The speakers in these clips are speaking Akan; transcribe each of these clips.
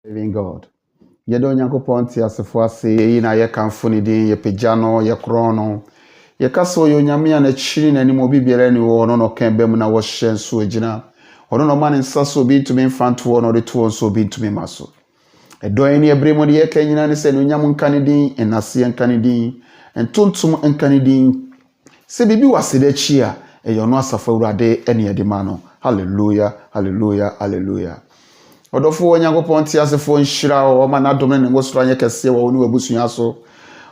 Living God. Yɛde Onyankopɔn te asefo ase yi na yɛkamfo ne din yɛpagya no yɛkorɔn no yɛka sɛ ɔyɛ Onyame a n'akyiri n'anim obi biara ni wɔ ɔno na ɔka bɛ mu na wɔhyɛ nso agyina ɔno na ɔma ne nsa so obi ntumi mfa ntoɔ na ɔde toɔ nso obi ntumi ma so ɛdɔn ne ɛbere mu de yɛka nyina ne sɛ ne Onyam nka ne din ɛnaseɛ nka ne din ntontom nka ne din sɛ biribi wɔ ase d'akyi a ɛyɛ ɔno asafo Awurade ɛne yɛde ma no hallelujah hallelujah hallelujah. Odofo Onyankopɔn te asefo nhyira o ma na dom ne ngosoro anya kɛse wɔ ne wabusua so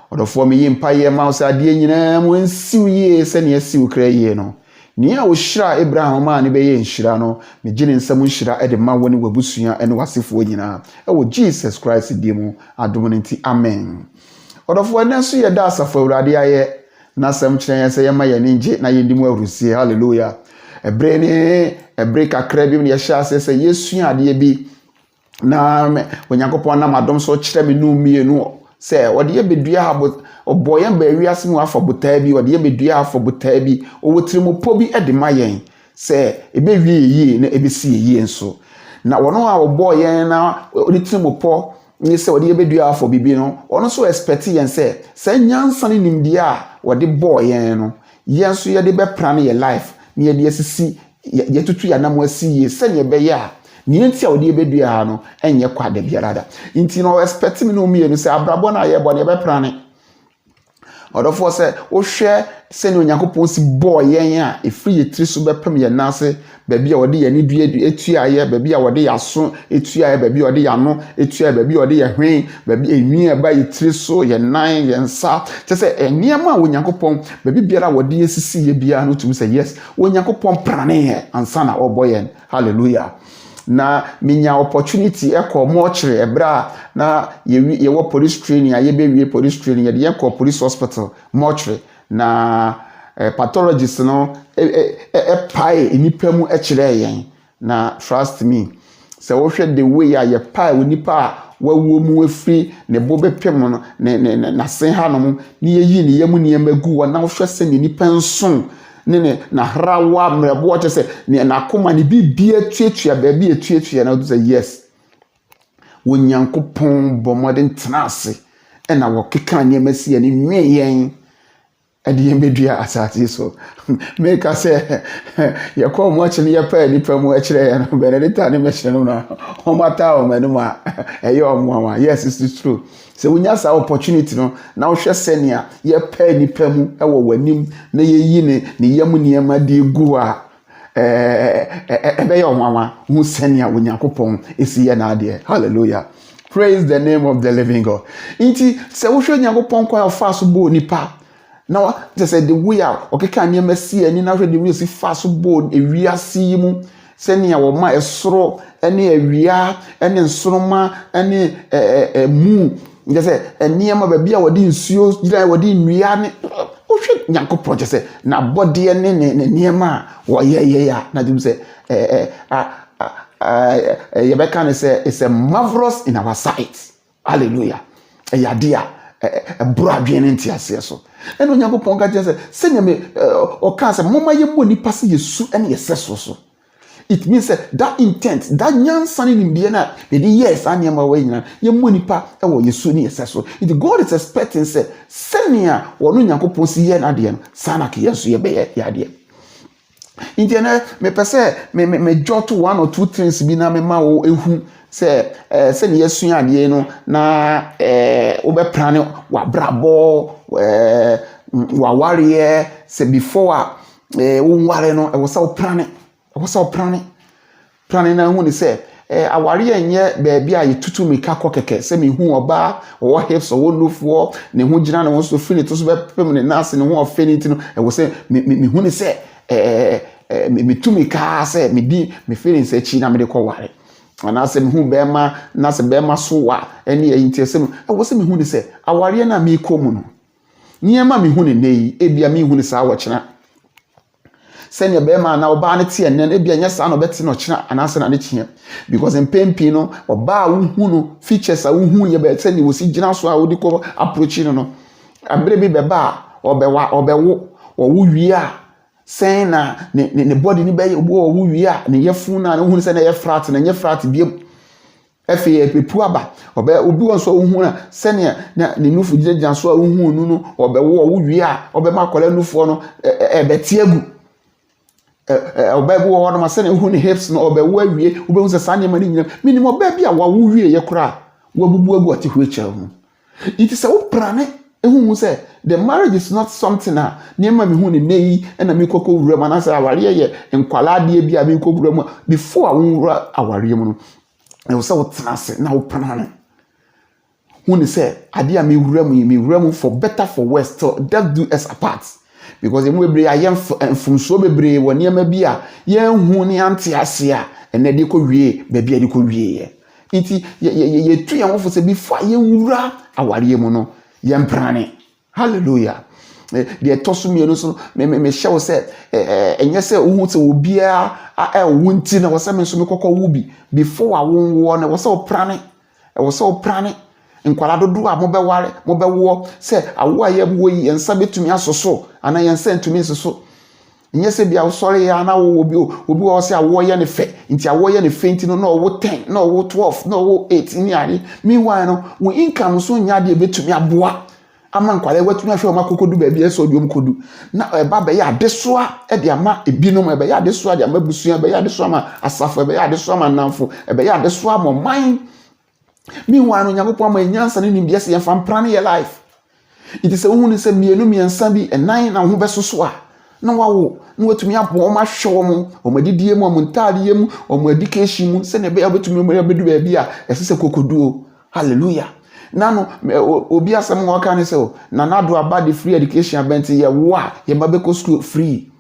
odofo me yi mpaye ma wo sɛ ade nyinaa mu nsiw yie sɛ ne asiw kra yie no ne a wo hyira Abraham ma ne bɛyɛ nhyira no me gye ne nsɛm nhyira de ma wo ne wabusua ne wasefo nyinaa ɛwɔ Jesus Christ di mu adom ne nti amen. Odofo ne so yɛ da asafo Awurade ayɛ na sɛm kyerɛ yɛn sɛ yɛma yɛn nje na yɛndi mu awrusie hallelujah. Ebre kakra bi ne yɛhyɛ ase sɛ yɛsua adeɛ bi na Onyankopɔn nam adom so kyerɛ me no mienu sɛ wɔde yɛ bedua ha ɔbɔ yɛn ba wiase mu afa botaa bi wɔde yɛ bedua afa botaa bi ɔwɔtirimupo bi de ma yɛn sɛ ɛbɛwie yie na ɛbɛsi yie nso na wɔno a ɔbɔ yɛn na ɔde tirimupo ni sɛ wɔde yɛ bedua afa bibi no ɔno so expect yɛn sɛ nyansa ne nimdeɛ a wɔde bɔ yɛn no yɛn so yɛde bɛpra ne yɛ life ne yɛde asisi yɛtutu ya na mo asi yie sɛ ne bɛyɛ a ne nti a wɔde bɛdua no ɛnyɛ kwa da biara da nti no expect me no mienu sɛ abrabɔ na yɛbɔ ne bɛpra ne ɔdɔfo sɛ wohwɛ sɛ ne Onyankopɔn si bɔ yɛn a ɛfiri yɛtiri so bɛpem yɛn nase baabi a wɔde yɛn ne dua etuayɛ baabi a wɔde yɛaso etuayɛ baabi a wɔde yɛano etuayɛ baabi a wɔde yɛhwen baabi enwi ɛba yɛtiri so yɛn nan yɛn nsa kyɛ sɛ nneɛma a Onyankopɔn baabi biara a wɔde yɛsisi yɛ biara no tumi sɛ yes Onyankopɔn prane yɛ ansa na ɔbɔ yɛn hallelujah. Na minya opportunity eko mortuary ebra na yɛwɔ police training a yɛbɛwie police training yɛde yɛkɔ police hospital mortuary na pathologist no pae nipa mu kyerɛ yɛn na trust me sɛ wohwɛ the way a yɛpae nipa a wawuo mu afiri ne bo bɛpem no na sen ha no ne yɛyi ne yamu nneɛma gu wɔ na wohwɛ sɛ ne nipa nson ne na hrawa mrebo che se ne na koma ne bibia tuatua ba bia tuatua na do say yes Onyankopɔn bomodin tenase e na wo keka ne masi ne nwe yen ade yen bedua asate so make us say ye ko mo che ne ye pa ni pa mu a kire ye no benedita ne me kire no na o mata o manu ma e ye o mo yes it's true. So when you have opportunity no now hwe senia ye pa nipa mu e wo wanim na ye yi ne yam niema de gu a be ye onwanwa hu senia Onyankopɔn esi ye na ade hallelujah. Praise the name of the living God. Inti se wo hwe Onyankopɔn kwa fa so bo nipa na just say the way a okeka niema si ani na hwe the way si fa so bo ewiase mu senia wo ma esoro ene awia ene nsoroma ene mu nje se eniyama ba bia wodi nsuo gira wodi nnua ne ohwe Nyankopɔn je se na bode ne niyama wo ye ya na dem se ye be kan say it's a marvelous in our sight hallelujah yade a bro adwene ntiase so eno Nyankopɔn ka je se senya me o kan se moma ye mo nipa se yesu ene yeseso so. It means that intent, that nyansani nimbiena, the yes, I am away, ye monipa, or ye suni yeso. If God is expecting, say, Senia, or no yanko posi yen adian, sanaki yesu ye be yadia. Indiana, me pese, me jot one or two things bina me ma o ehu, say, send yesu yadieno, na, obe prane, wa brabo, wa warrior, say before, ware no, I was so prane. Wasa prane na hu ni se aware enye baabi a yetutu mika kokeke se me hu oba wo hips wo nufo ne hu gina ne wo so fini to so be pem ne nase ne hu ofinity no wo se me hu ni se me tumika se me di me feelings echi na me de ko ware ana se me hu bema na se bema so wa ene yinti se wo se me hu ni se aware na me komu no niema me hu ni nei ebia me hu ni sa wo kina senya bema na oba ne tie nen ebia nya sa na obeti no kina anase na ne kye because empempi no oba wu no features a wu ye be tani wo si gina so a wo di ko approach no abre bi beba obewo wo wi a sen na ne body ni be wo wi a ne yefu na ne hu se na ye frat na ye frat biem efe ye pepu aba obe obi won so hu na sene na ne nufu gyagya so hu nu no obe wo wie a obe ma kole nufu no ebeti agu obe bo wo no ma sene hu ne hips no obe wo awie obe hu se sane ma ni nyina minimum obe bia wa wo wie ye kora wo bubu agu ati hu echa hu it is a prane ehun say the marriage is not something niema me hu ne nei na me kokko wura ma na say aware ye nkwala de bia me kokko wura mu before awura aware mu no e wo say wo tenase na wo prane hu ne say ade a me wura mu for better for worse till death do us apart because emu ebre ayem mfumso bebre wo niema bia ye hu ne ante ase a ene de ko wie ba bia de ko wie ye iti ye tu yan wo se before ye wura aware mu no yemprane hallelujah de tosu mienu so me hyew se enye se wo se obia wunti na wo se me so me kokko wo bi before awonwo na wo se oprane wo se oprane nkwala dodo a mo be wo se awo aye wo yi ensa betumi asoso ana yensa ntumi soso enye se bia wo sori ya na wo obi wo se awo ye ne fe nti awo ye ne fe nti no na wo 10 na wo 12 na wo 8 ni ari meanwhile no wo income so nya de betumi aboa ama nkwale watumi ahwe ma kokodu ba bia so diom kodu na eba be ya adesoa e de ama ebinom ebe ya adesoa de ama busuan ebe ya adesoa ma asafo ebe ya adesoa ma namfo ebe ya adesoa mo man meanwhile no nyakopon ma nyansa ne nimde se yemfa mprane ye life it is a woman se mienu miensa bi enan na ho besoso a na wawo na watumi abo o ma hwe mo o ma didie mu o mo ntade mu o mo education mu se ne be ya betumi mo bedu ba bia esese kokodu hallelujah nano obi asem wo kan se o na nado about the free education abent ye wo a ye mabeko school free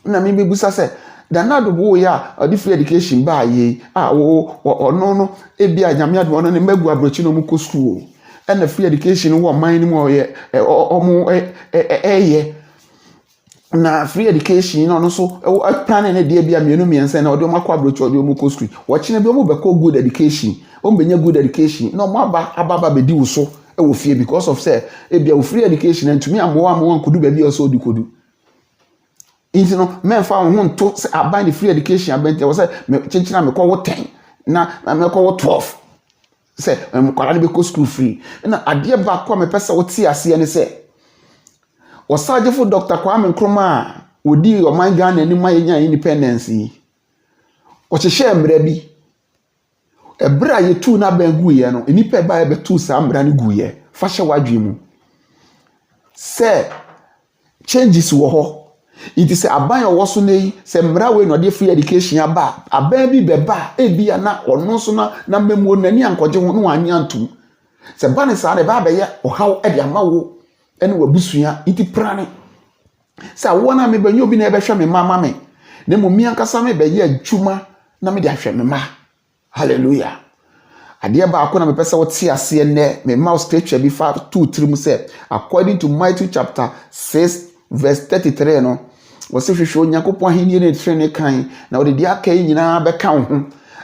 na me bebusa se da nado bo ya the free education ba ye no no ebi anyame ado no ne magu abrochi no mu ko school and the free education wo man ni mo ye omo ye na free education no so plan na de bia mienu miense na ode makwa abrochi ode mu ko school wo chine bi omo be ko good education ombenya good education no mo ababa be di wo so e wo fie because of say e bia wo free education and to me am kodu ba bia so di kodu inti no men fa wo nto say aban the free education abente wo say me chinchina me ko wo 10 na me ko wo 12 say me kwala be ko school free na ade ba ko me pesa wo ti ase ne say osajefo Dr. Kwame Nkrumah odi o man Ghana ni nya independence o chehye mra bi ebra ye tu na ban guye no enipa ba ye betu sa mra ne guye fa hye wadwe mu se changes wo ho it is aban wo so nei se mra we no de free education aba aban bi beba e bia na ono so na memu nani ankoje ho no anya ntum se bane sa ne ba be ye o haw e de amawo ene wabusua iti prane se awo na me banyo bi na e be hwe me mama me ne mo mi ankasa me be ye adwuma na me de ahwe me ma hallelujah ade ba akona me pesa wo ti ase ne me ma scripture bi fa 2-3 mu say according to Matthew chapter 6 verse 33 no wo se hwehwe onyankopon ahenie ne trene kan na wo de dia kai nyina be kan ho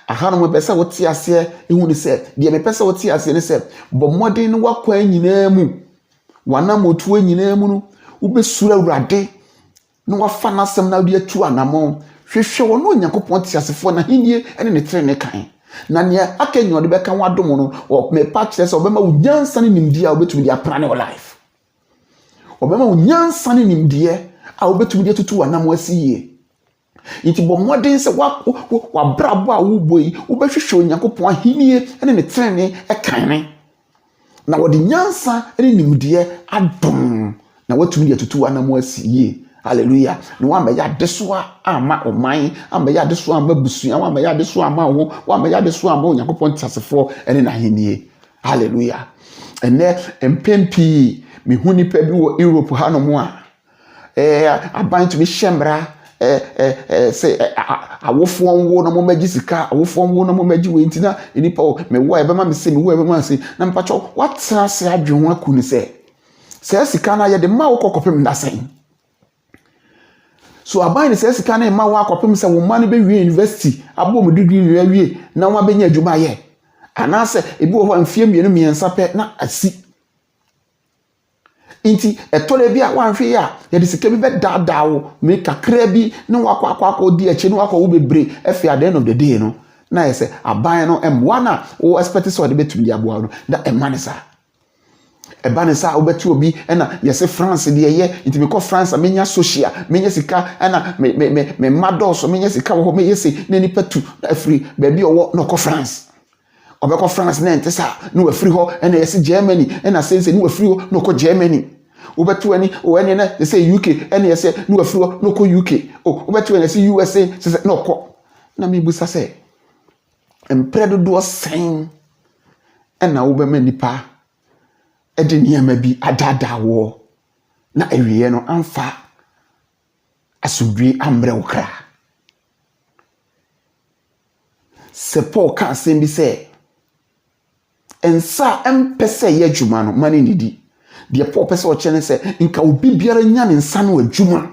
aha no me pesa wo ti ase ehu ni say de me pesa wo ti ase ne say bo modern no wakwa nyina mu wana motu nyina mu no wo be sura urade no wafa na sem na wo de atu anamo hwehwe wo no onyankopon ti asefo na ahenie ene ne trene kan na ne akenyo de beka wadom no o me patch say obema unyansa ne nimdi a obetumi de aprane o life obema unyansa ne nimdi a obetumi de tutu anam asiye iti bo modern say wa brabo a wo boyi wo behwehwe onyankopon ahenie ene ne trene kan na wo de nyansa ene nimdi adom na watumi de tutu anam asiye hallelujah no wa me ya desoa ama oman ama ya desoa ama busua wa me ya desoa ama ho wa me ya desoa ama onyankopon tasefo ene na henie hallelujah ene empempi me huni pa bi wo Europe ha no mo a aban to be shembra say awofo wo na mo magi sika awofo wo na mo magi we ntina enipa o me wo ebe ma me se me wo ebe ma se na mpacho watra se adwe ho akuni se sika na ye de ma wo kokopem ndasen so aban se sika na ma wa akopem se wo ma no be wie university abo mo degree wie wie na wa benya adwuma ye ana se ebi wo amfie mienu miensa pe na asi inti etole bi a wanhwe ya ye de sika bi be dadawo me kakra bi na wakwa di achi no wakwa wo bebre efi at the end of the day no na yɛ sɛ aban no mmoa no a wo expect sɛ ɔde bɛtumi de aboa no da ɛma ne saa ɛba ne saa wobɛte obi ɛna yɛsɛ France deɛ ɛyɛ nti mekɔ France a menya social menya sika ɛna me mma dɔɔso menya sika wɔ hɔ meyɛ se na nipa tu afiri baabi ɔwɔ na ɔkɔ France ɔbɛkɔ France na ɛnte saa na wafiri hɔ ɛna yɛsɛ Germany ɛna sɛnsɛ na wafiri hɔ na ɔkɔ Germany wobɛto ani ɛne na yɛsɛ UK ɛna yɛsɛ na wafiri hɔ na ɔkɔ UK wobɛto ani yɛsɛ USA sɛ na ɔkɔ na mebusa sɛ mpere dodoɔ sɛn ɛna wobɛma nipa ɛde nneɛma bi adaadaa wɔ na awie no amfa asomdwe ambrɛ wo kra sɛ Paul ka asɛm bi sɛ ɛnsa ɛmpɛ sɛ yɛ adwuma no ma ne nidi deɛ Paul pɛ sɛ ɔkyɛ ne sɛ nka obi biara nya ne nsa no adwuma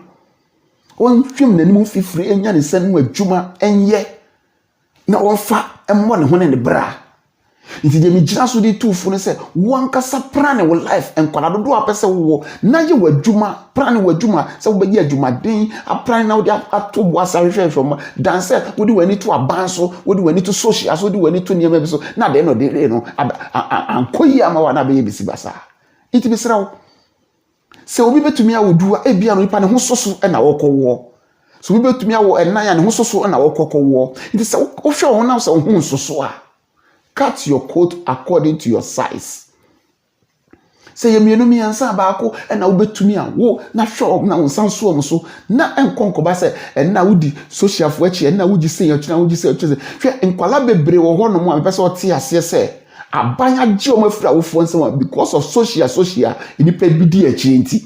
ɔnhwɛm n'anim fifiri nya ne nsa no adwuma ɛnyɛ na ɔmfa ɛmmɔ ne ho ne bra nti de migyina so de tuufo ne sɛ wankasa prane wo life enkwala dodo apese wo na ye wadwuma prane wadwuma sɛ wo bɛgye adwumaden aprane na wo de ato boasa hwehwehwɛ ma dan sɛ wo de wani to aban so wo de wani to social so wo de wani to niema bi so na de no de no ankoyi ama wa na bɛyɛ bisi basa nti bisra wo sɛ obi betumi awodua ebia no nipa ne ho soso na wɔkɔwɔ so obi betumi awo ɛnan ya ne ho soso na wɔkɔkɔwɔ nti sɛ wo hwɛ wo na sɛ wo ho soso a cut your coat according to your size. Say ye mienu miensa baako na wobetumi a wo na hwe na wonsanso om so na enkonkoba se na wudi social fo achi na wugi se yatuna wugi se hwe enkwala bebre wo ho no mo a pese ote ase se aban agye o mafira wo fo nsem because of social inipa bi di achi nti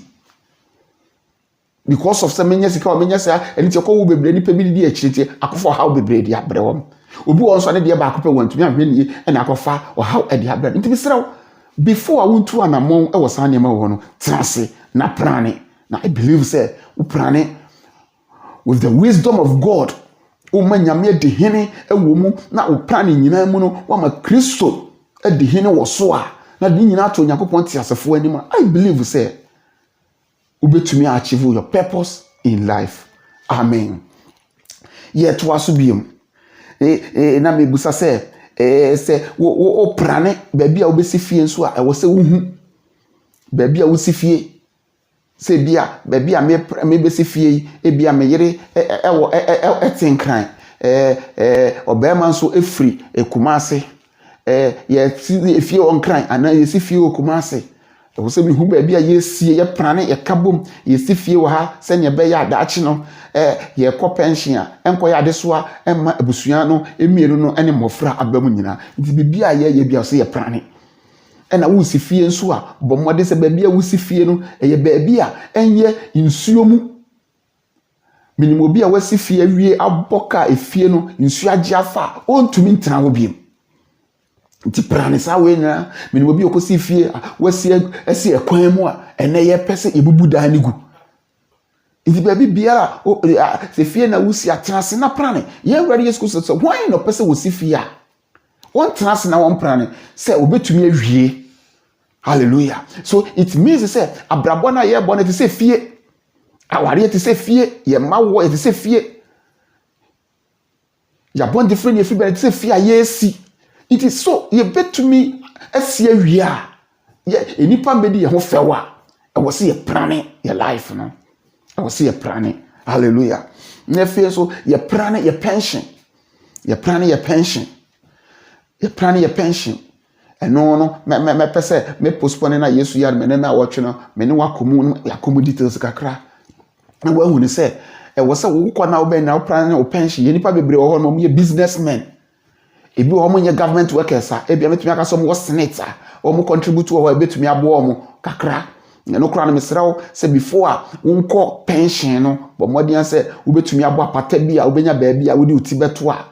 because of some sika o menya se enti ko wo bebre inipa bi di achi nti akofo how bebre di abre wo obi won so ne de baako pe wantumi ahwe nie na akofa o how e di abre nti bisra before I want to an among was an amount trance na prane. Now I believe say u prane with the wisdom of God. O man yame de hene a woman na u prane nyina mu no wa ma Kristo e de hene wo so a na de nyina to Yakobon ti asefo anima. I believe say u betumi achieve your purpose in life. Amen. Yet was biom na me busa say se wo prane baabi a wo besi fie nso a wo se wo hu baabi a wo si fie se bia baabi a me besi fie e bia me yere wo etenkran obema nso efri ekumase ye fie onkran ana ye si fie okumase wo se me hu baabi a ye sie ye prane ye kabom ye si fie wo ha se nya be ya daachi no ye ko pension a enko ya de so a emma abusua no emienu no ene mofra abamu nyina nti bibia ye bia so ye prane ena wo si fie nso a bomode se baabi a wo si fie no ye baabi a enye nsuo mu minimo bia wo si fie wie aboka efie no nsuo agye afa ontumi ntena wo biem nti prane sa we na minimo bia okosi fie wo si esi ekwan mu a ene ye pese ebubu da nigu nti baabi biara se fie na wo si atenase na prane ye awurade yesu kristo so why no pese wo si fie a won tenase na won prane se obetumi awie hallelujah so it means say abrabo na ye bo na te se fie aware te se fie ye mawo te se fie ya bon different ye fie te se fie a ye si it is so ye betumi asi awie a ye enipa mbedi ye ho fewa e wo se ye prane ye life no I was see a prane. Hallelujah. Nefe so ye prane ye pension. Ye prane ye pension. Ye prane ye pension. And no me pese me postpone na Yesu yar me na watch no me ne wakomu yakomu details kakra. Na wa hu ne say e wo se wo kwa na wo be na prane o pension ye nipa bebre wo ho no ye businessmen. Ebi wo mo ye government workers a ebi ametumi aka so mo senator o mo contribute wo ebetumi abo o mo kakra. No kra na mesrawo se before a wonko pension no bo modern se wo betumi abo apata bi a wo benya ba bi a wo di uti beto a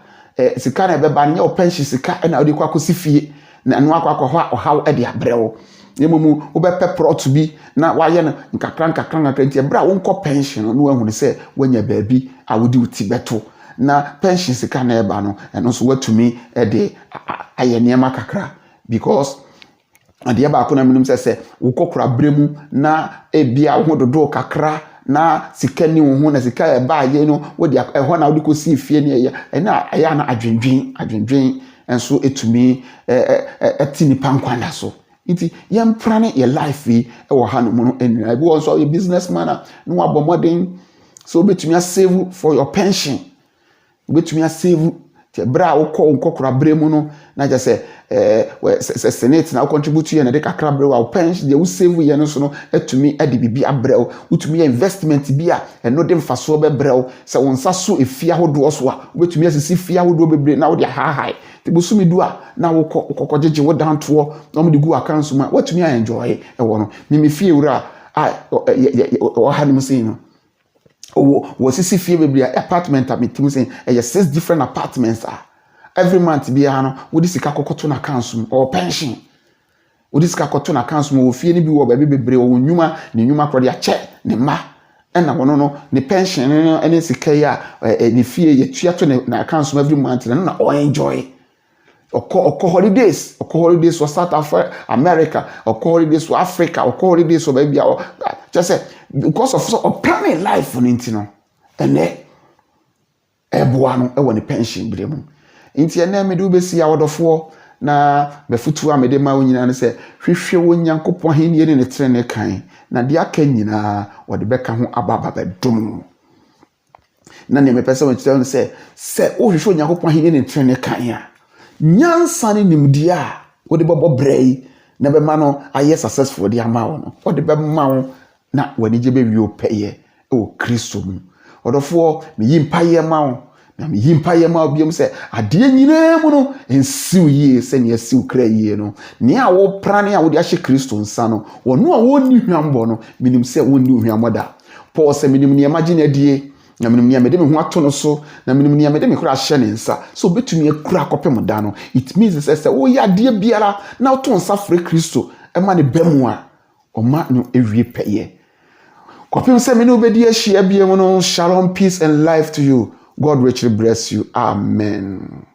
sika na beba nya o pension sika na wo di kwa kosifie na no akwa ho haw e de abrewo yemomu wo be peprot bi na waye no nkakran nti bra wonko pension no wo ahunu se wanya ba bi a wo di uti beto na pension sika na eba no eno so watumi e de aye niema kakra because ade ba ko na minum se wo kokora bremu na ebia ho dodo kakra na sika ni wo ho na sika e ba ye no wo de ho na wo de ko si fie ne ye na aya na adwendwen enso etumi etini pankwana so nti yem prane your life e wo ha no mu no enira bi won so your businessman no abomodin so betumi save for your pension betumi save te bra wo nkokora bremu no na je se senate na contribute ye na de kakra bre wa pension de wo save ye no so no etumi ade bibi abrɛw utumi investment bi a eno de mfaso be brɛw se won sa so efia hodo so a betumi asisi fia hodo bebre na wo de ha te busumi du a na wo kokogege wo danto na mo de gu account ma watumi enjoy e wo no me fie wura o ha no sei no wo sisi fie bebre apartment metim say 6 different apartments every month bi no wo disika kokoto na council or pension wo disika kokoto na council wo fie ni bi wo ba bebre wo nwuma ni nwuma kro de ache ne ma na wono no ne pension no ene sika ya ni fie ye tuato na council every month na o enjoy oko holidays for South America, oko holidays for Africa, oko holidays for baby just say because of planning life for intino ene eboa no e woni pension bremu nti ene me do be si awodofo na befutu amede ma wonyina ne se hwehwe wonyankopon he ne ne tere ne kan na de aka nyina wode beka ho ababa bedum na ne me pese won tere se o hwehwe wonyankopon he ne tere ne kan ya nyansa ne nimdia wode bobo brei na be ma no aye successful de ama wo no wode be ma wo na wani je be wi opeye o Kristo mu odofo me yimpaye ma wo na me yimpaye ma obiam se ade nyina mu no ensiw yie se ne asiw kra yie no ne a wo prane a wo de ahye Kristo nsa no wono a woni hwambo no minim se woni hwambo da Paul se minim ne imagine adie na minim ne me de me ho ato no so na minim ne me de me kura ahye ne nsa so betumi akura kopem da no it means se wo ya ade biara na to nsa frɛ Kristo e ma ne bamu a o ma no ewie peye kopem se me no obedi ahia bia mu no. Shalom, peace and life to you. God richly bless you. Amen.